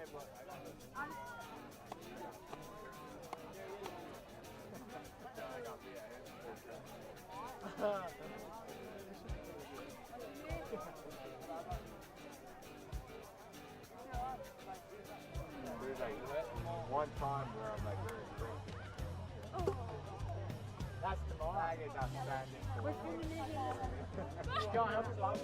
There's like one time where I'm like very crazy. That's the more. I get outstanding. Go on, help us out.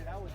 That was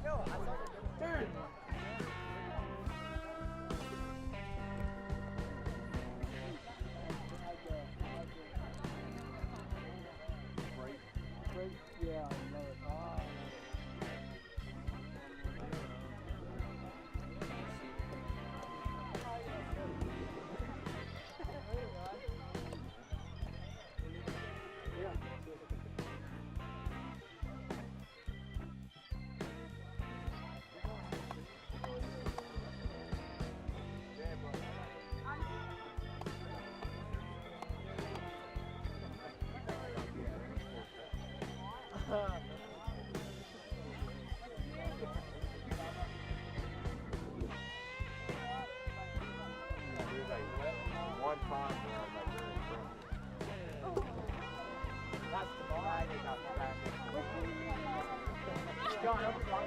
Yeah, I love it. There's like one time where I'm like very crazy. That's the more. I get outstanding. Go on, help us out.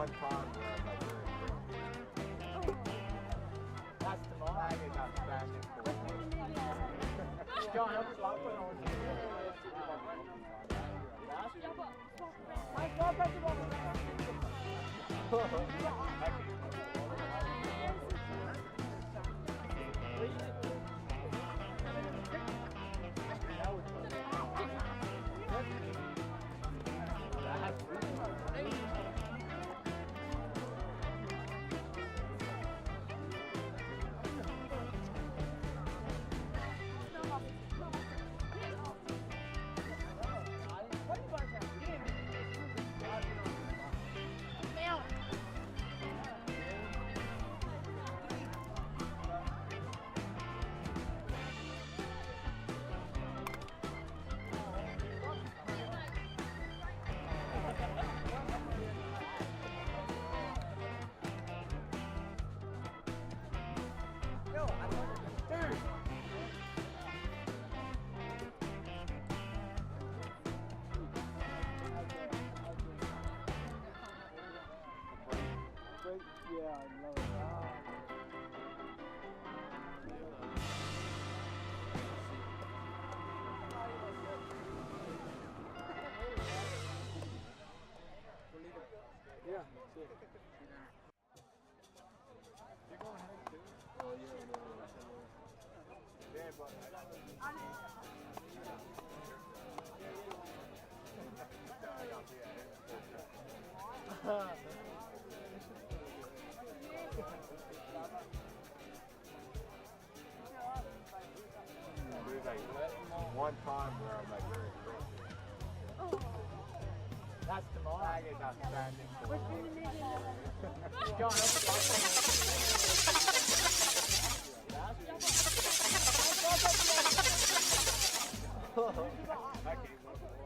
one time where like we're in prison. That's tomorrow. I get not standing for it. John, I'm swapping on you. Yeah, I love it. Yeah, sure. You're going ahead too? Oh, yeah, yeah, but there's like one time where I'm like we're in prison. That's tomorrow. I get not standing for it. John, I'm swapping on you. I can't.